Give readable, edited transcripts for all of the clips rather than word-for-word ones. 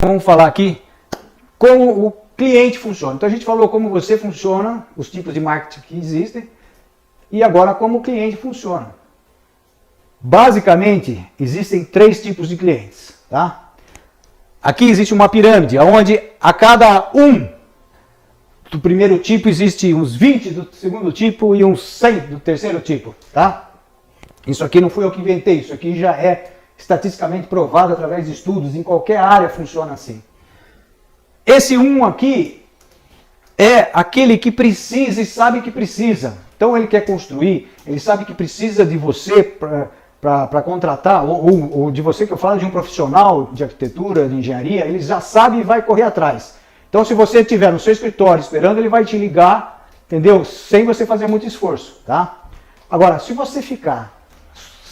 Vamos falar aqui como o cliente funciona. Então a gente falou como você funciona, os tipos de marketing que existem, e agora como o cliente funciona. Basicamente, existem 3 tipos de clientes. Tá? Aqui existe uma pirâmide, onde a cada do primeiro tipo existe uns 20 do segundo tipo e uns 100 do terceiro tipo. Tá? Isso aqui não fui eu que inventei, isso aqui já é estatisticamente provado através de estudos, em qualquer área funciona assim. Esse aqui é aquele que precisa e sabe que precisa. Então ele quer construir, ele sabe que precisa de você para contratar, ou de você, que eu falo de um profissional de arquitetura, de engenharia, ele já sabe e vai correr atrás. Então se você estiver no seu escritório esperando, ele vai te ligar, entendeu? Sem você fazer muito esforço, tá? Agora, se você ficar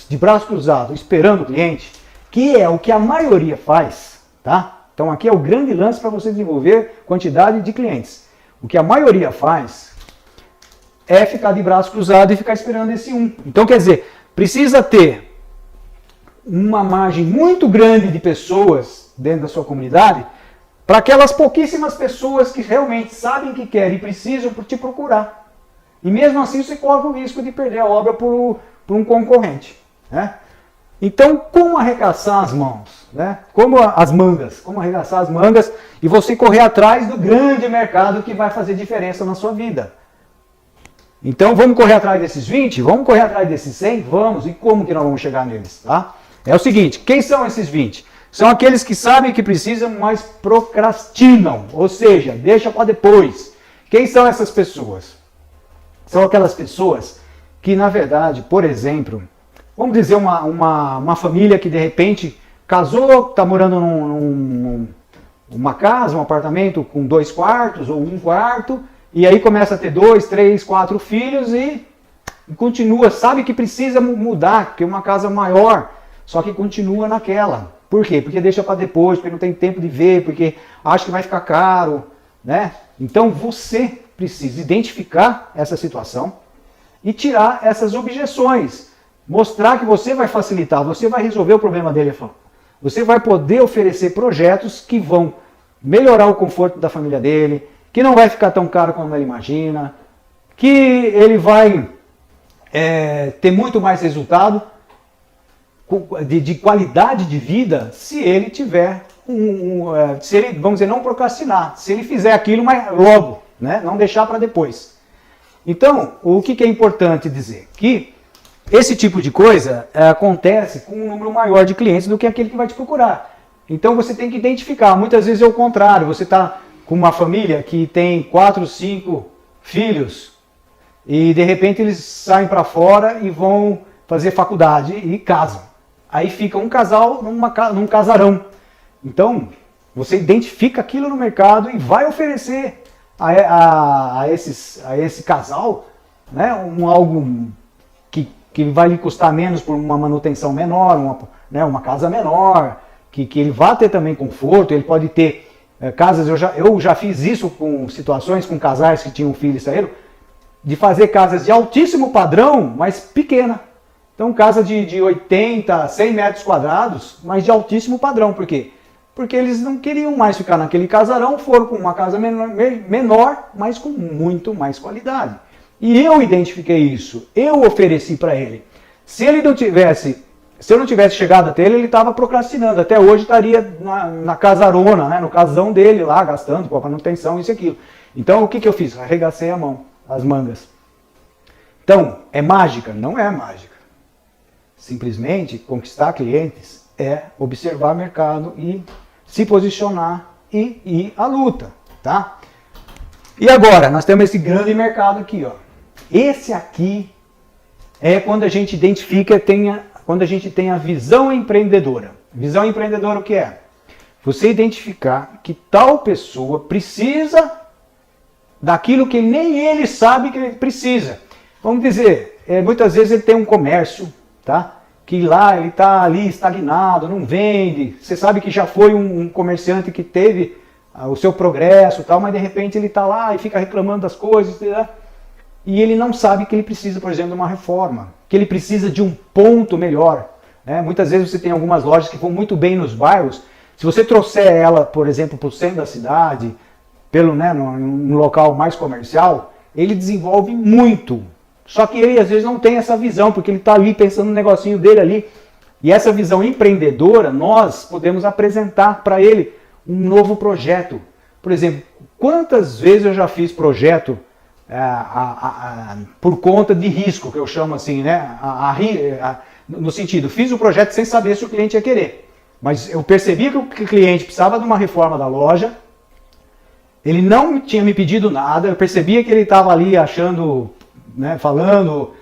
de braço cruzado esperando o cliente, que é o que a maioria faz, tá? Então aqui é o grande lance para você desenvolver quantidade de clientes. O que a maioria faz é ficar de braço cruzado e ficar esperando esse Então quer dizer, precisa ter uma margem muito grande de pessoas dentro da sua comunidade para aquelas pouquíssimas pessoas que realmente sabem que querem e precisam te procurar. E mesmo assim você corre o risco de perder a obra por um concorrente. Né? Então, como arregaçar as mãos? Né? Como arregaçar as mangas e você correr atrás do grande mercado que vai fazer diferença na sua vida. Então, vamos correr atrás desses 20? Vamos correr atrás desses 100? Vamos. E como que nós vamos chegar neles? Tá? É o seguinte, quem são esses 20? São aqueles que sabem que precisam, mas procrastinam. Ou seja, deixa para depois. Quem são essas pessoas? São aquelas pessoas que, na verdade, por exemplo, vamos dizer uma família que de repente casou, está morando numa casa, um apartamento com 2 quartos ou 1 quarto, e aí começa a ter 2, 3, 4 filhos e continua, sabe que precisa mudar, que é uma casa maior, só que continua naquela. Por quê? Porque deixa para depois, porque não tem tempo de ver, porque acha que vai ficar caro, né? Então você precisa identificar essa situação e tirar essas objeções. Mostrar que você vai facilitar, você vai resolver o problema dele. Você vai poder oferecer projetos que vão melhorar o conforto da família dele, que não vai ficar tão caro como ele imagina, que ele vai ter muito mais resultado de qualidade de vida se ele tiver, se ele, vamos dizer, não procrastinar, se ele fizer aquilo mas logo, né? Não deixar para depois. Então, o que é importante dizer? Que esse tipo de coisa acontece com um número maior de clientes do que aquele que vai te procurar. Então você tem que identificar. Muitas vezes é o contrário. Você está com uma família que tem 4, 5 filhos e de repente eles saem para fora e vão fazer faculdade e casam. Aí fica um casal num casarão. Então você identifica aquilo no mercado e vai oferecer a esse casal, né, algo que vai lhe custar menos por uma manutenção menor, uma casa menor, que ele vai ter também conforto, ele pode ter casas, eu já fiz isso com situações com casais que tinham filhos e saíram, de fazer casas de altíssimo padrão, mas pequena. Então casa de 80, 100 metros quadrados, mas de altíssimo padrão. Por quê? Porque eles não queriam mais ficar naquele casarão, foram para uma casa menor, mas com muito mais qualidade. E eu identifiquei isso, eu ofereci para ele. Se eu não tivesse chegado até ele, ele estava procrastinando. Até hoje estaria na casarona, né, no casão dele lá, gastando com a manutenção, isso e aquilo. Então o que eu fiz? Arregacei as mangas. Então, é mágica? Não é mágica. Simplesmente conquistar clientes é observar o mercado e se posicionar e ir à luta, tá? E agora, nós temos esse grande mercado aqui, ó. Esse aqui é quando a gente identifica, quando a gente tem a visão empreendedora. Visão empreendedora o que é? Você identificar que tal pessoa precisa daquilo que nem ele sabe que ele precisa. Vamos dizer, muitas vezes ele tem um comércio, tá? Que lá ele está ali estagnado, não vende. Você sabe que já foi um comerciante que teve o seu progresso, tal, mas de repente ele está lá e fica reclamando das coisas, né? E ele não sabe que ele precisa, por exemplo, de uma reforma, que ele precisa de um ponto melhor. Né? Muitas vezes você tem algumas lojas que vão muito bem nos bairros, Se você trouxer ela, por exemplo, para o centro da cidade, num local mais comercial, ele desenvolve muito. Só que ele às vezes não tem essa visão, porque ele está ali pensando no negocinho dele ali. E essa visão empreendedora, nós podemos apresentar para ele um novo projeto. Por exemplo, quantas vezes eu já fiz projeto por conta de risco, que eu chamo assim, né? No sentido, fiz o projeto sem saber se o cliente ia querer. Mas eu percebi que o cliente precisava de uma reforma da loja, ele não tinha me pedido nada, eu percebia que ele estava ali achando, né, falando,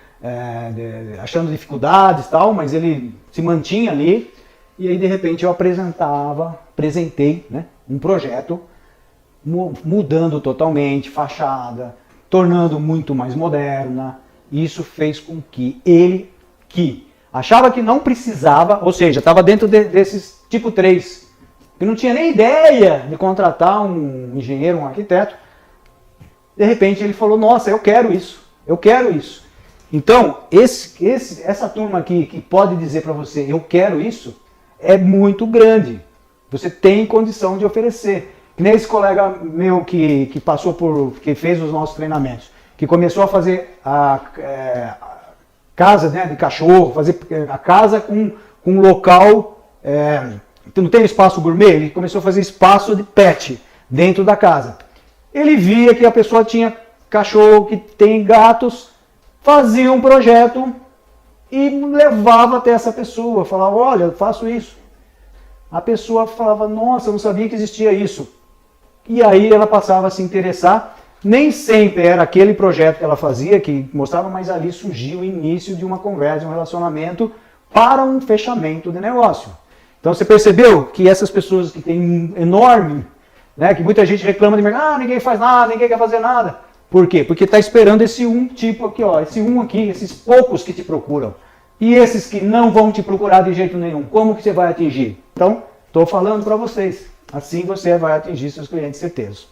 achando dificuldades e tal, mas ele se mantinha ali, e aí de repente eu apresentei, né, um projeto mudando totalmente, fachada, tornando muito mais moderna. Isso fez com que ele, que achava que não precisava, ou seja, estava dentro desses tipo 3, que não tinha nem ideia de contratar um engenheiro, um arquiteto, de repente ele falou, nossa, eu quero isso. Então, essa turma aqui que pode dizer para você, eu quero isso, é muito grande. Você tem condição de oferecer. Que nem esse colega meu que que fez os nossos treinamentos, que começou a fazer a casa, né, de cachorro, fazer a casa com um local, não tem espaço gourmet, ele começou a fazer espaço de pet dentro da casa. Ele via que a pessoa tinha cachorro, que tem gatos, fazia um projeto e levava até essa pessoa, falava, olha, eu faço isso. A pessoa falava, nossa, eu não sabia que existia isso. E aí ela passava a se interessar. Nem sempre era aquele projeto que ela fazia, que mostrava, mas ali surgiu o início de uma conversa, de um relacionamento para um fechamento de negócio. Então você percebeu que essas pessoas que têm um enorme, né, que muita gente reclama de mercado, ninguém faz nada, ninguém quer fazer nada. Por quê? Porque está esperando esse um tipo aqui, ó, esse um aqui, esses poucos que te procuram. E esses que não vão te procurar de jeito nenhum, como que você vai atingir? Então, estou falando para vocês, assim você vai atingir seus clientes certeiros.